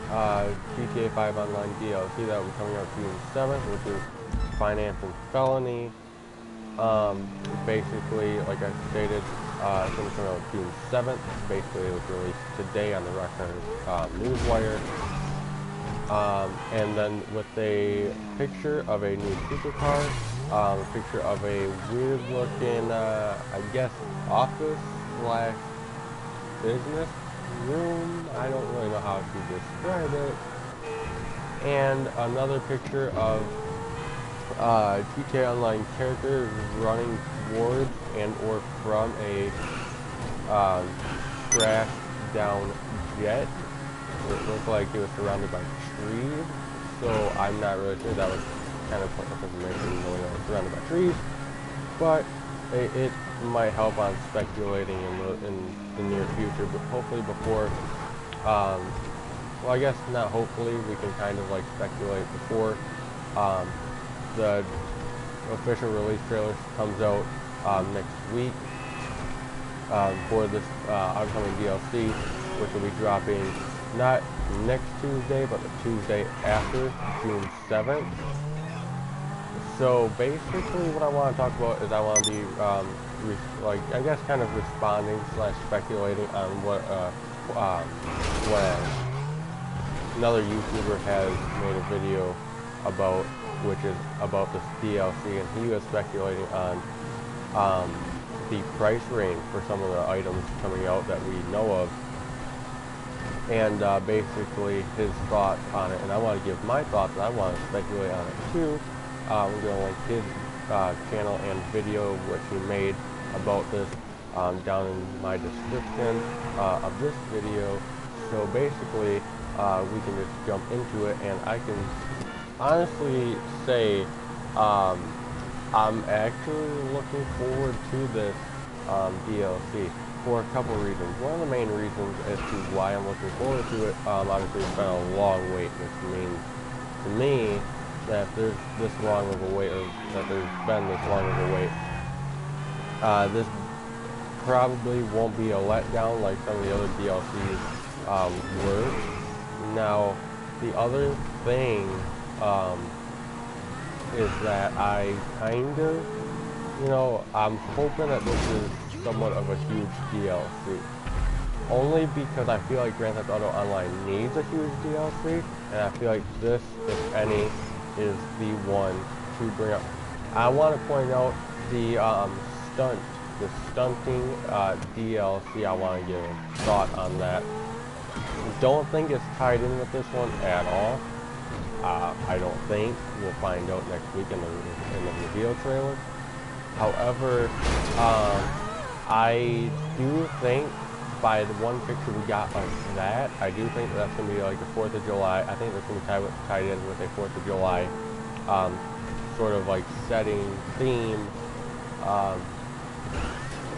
GTA 5 Online DLC that will be coming out June 7th, which is Finance and Felony. Basically, like I stated, it's going to come out June 7th. Basically, it was released today on the Rockstar Newswire. And then with a picture of a new supercar, a picture of a weird-looking, I guess, office slash business room. I don't really know how to describe it. And another picture of GTA Online characters running towards and or from a crashed down jet. It looked like it was surrounded by trees, so I'm not really sure. That was kind of pointless information knowing that it was surrounded by trees, but it might help on speculating in the near future, but hopefully before, well, I guess not hopefully, we can kind of like speculate before the official release trailer comes out next week for this upcoming DLC, which will be dropping not next Tuesday, but the Tuesday after, June 7th. So basically what I want to talk about is I want to be, like, I guess kind of responding slash speculating on what another YouTuber has made a video about, which is about this DLC, and he was speculating on the price range for some of the items coming out that we know of, and basically his thoughts on it. And I want to give my thoughts, and I want to speculate on it too. I'm going to link his channel and video which he made about this down in my description of this video. So basically we can just jump into it, and I can honestly say I'm actually looking forward to this DLC for a couple reasons. One of the main reasons as to why I'm looking forward to it, obviously it's been a long wait, which means to me that if there's this long of a wait, or that there's been this long of a wait, this probably won't be a letdown like some of the other DLCs were. Now, the other thing is that I kind of, I'm hoping that this is somewhat of a huge DLC. Only because I feel like Grand Theft Auto Online needs a huge DLC, and I feel like this, if any, is the one to bring up. I want to point out the stunting DLC. I want to give a thought on that. Don't think it's tied in with this one at all. I don't think. We'll find out next week in the reveal trailer. However, I do think by the one picture we got of that, I do think that's going to be like the 4th of July. I think that's going to be tied in with a 4th of July sort of like setting theme.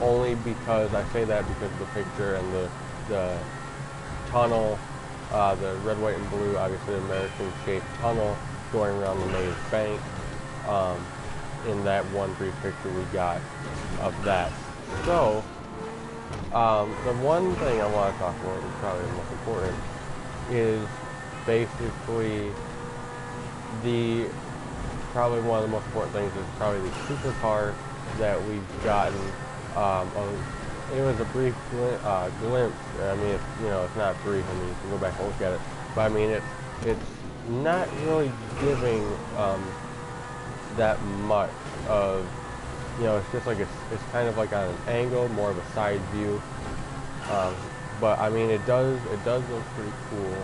Only because I say that because of the picture and the tunnel, the red, white, and blue, obviously American-shaped tunnel going around the maze bank. In that one brief picture we got of that. So, the one thing I want to talk about, and probably the most important, is basically probably one of the most important things is probably the supercar that we've gotten. It was a brief glimpse. I mean, it's not brief. I mean, you can go back and look at it. But I mean, it's not really giving that much of, it's just like it's kind of like on an angle, more of a side view. But I mean, it does look pretty cool.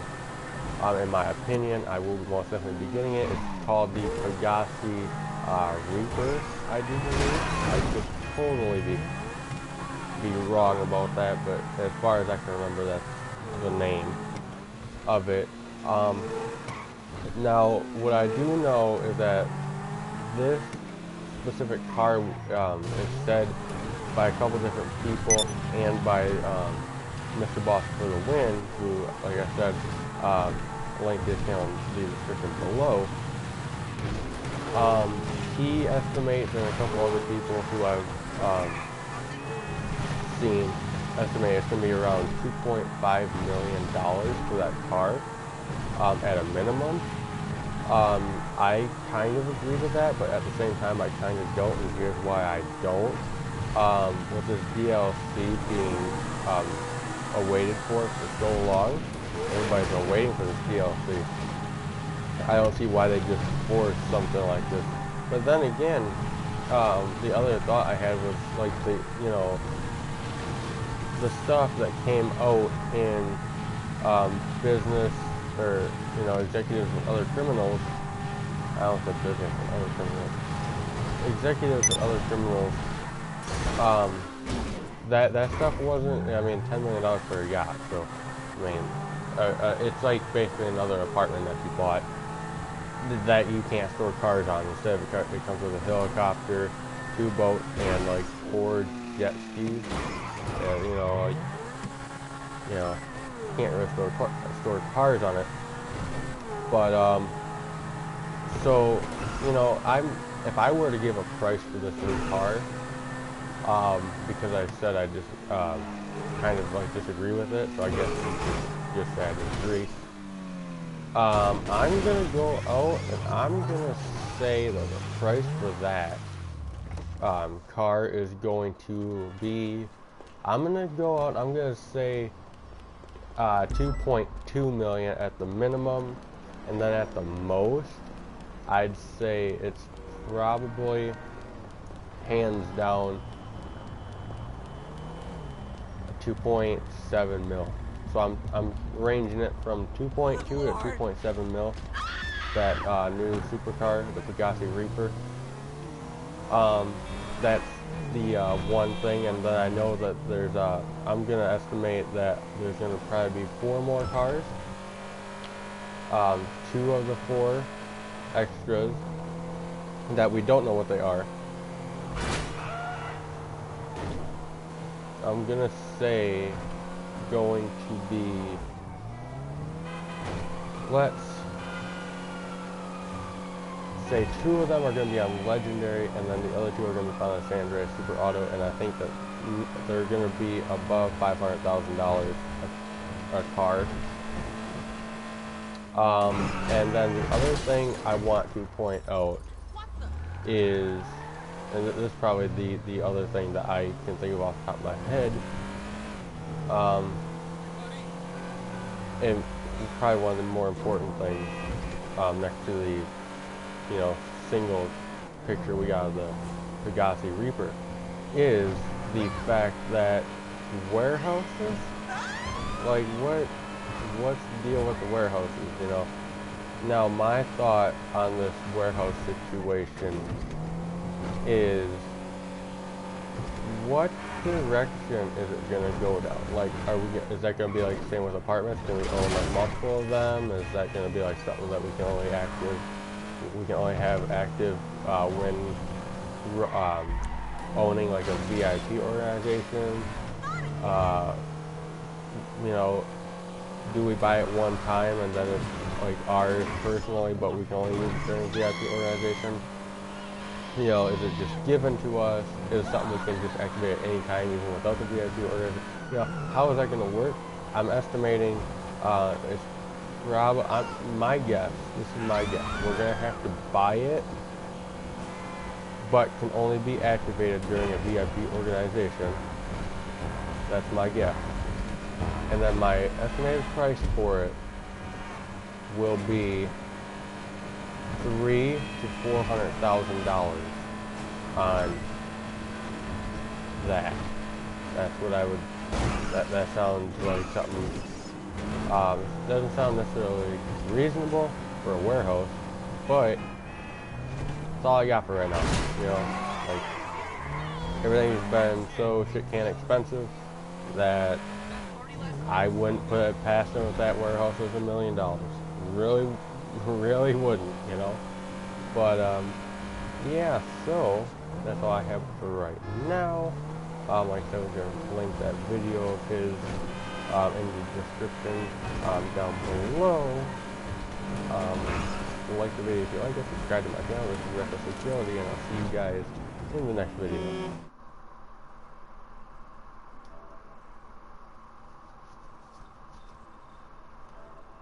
In my opinion, I will most definitely be getting it. It's called the Pegassi Reaper, I do believe. I could totally be wrong about that, but as far as I can remember, that's the name of it. Now, what I do know is that this specific car is said by a couple different people and by Mr. Boss for the Win, who, like I said, link his channel in the description below. He estimates, and a couple other people who I've seen estimate it's going to be around $2.5 million for that car. at a minimum. I kind of agree with that, but at the same time, I kind of don't, and here's why I don't. With this DLC being awaited for so long, everybody's been waiting for this DLC. I don't see why they just forced something like this. But then again, the other thought I had was like the stuff that came out in business, or executives and other criminals. I don't think business and other criminals. Executives and other criminals. That stuff wasn't. I mean, $10 million for a yacht. So, I mean, it's like basically another apartment that you bought that you can't store cars on. Instead, it comes with a helicopter, 2 boats, and like 4 jet skis. Can't really store cars on it. But so if I were to give a price for this new car, because I said I just kind of like disagree with it, so I guess you just say I disagree. I'm gonna go out and I'm gonna say that the price for that car is going to be, I'm gonna go out, I'm gonna say 2.2 million at the minimum, and then at the most I'd say it's probably hands down 2.7 mil. So I'm ranging it from 2.2 to 2.7 mil. That new supercar, the Pegasi Reaper. That's the one thing, and then I know that there's I'm gonna estimate that there's gonna probably be 4 more cars. 2 of the 4 extras that we don't know what they are. I'm gonna say going to be, let's say 2 of them are going to be on Legendary, and then the other 2 are going to be found on San Andreas Super Auto, and I think that they're going to be above $500,000 a car. And then the other thing I want to point out is, and this is probably the other thing that I can think of off the top of my head, and probably one of the more important things, next to the single picture we got of the Pegasi Reaper, is the fact that warehouses, like what's the deal with the warehouses, Now my thought on this warehouse situation is, what direction is it going to go down? Like, is that going to be like the same with apartments? Can we own like multiple of them? Is that going to be like something that we can only have active when owning like a VIP organization? Do we buy it one time and then it's like ours personally, but we can only use it during a VIP organization? Is it just given to us? Is it something we can just activate at any time even without the VIP organization? How is that going to work? I'm estimating, it's probably, my guess, this is my guess, we're going to have to buy it, but can only be activated during a VIP organization. That's my guess. And then my estimated price for it will be $300,000 to $400,000 on that. That's what I would. That sounds like something. Doesn't sound necessarily reasonable for a warehouse, but that's all I got for right now. Like, everything's been so shit can expensive that I wouldn't put it past them if that warehouse was $1 million. Really wouldn't, But yeah, so that's all I have for right now. Like I said, we're gonna link that video of his in the description down below. Like the video if you like it, subscribe to my channel. This is Reckless Agility, and I'll see you guys in the next video.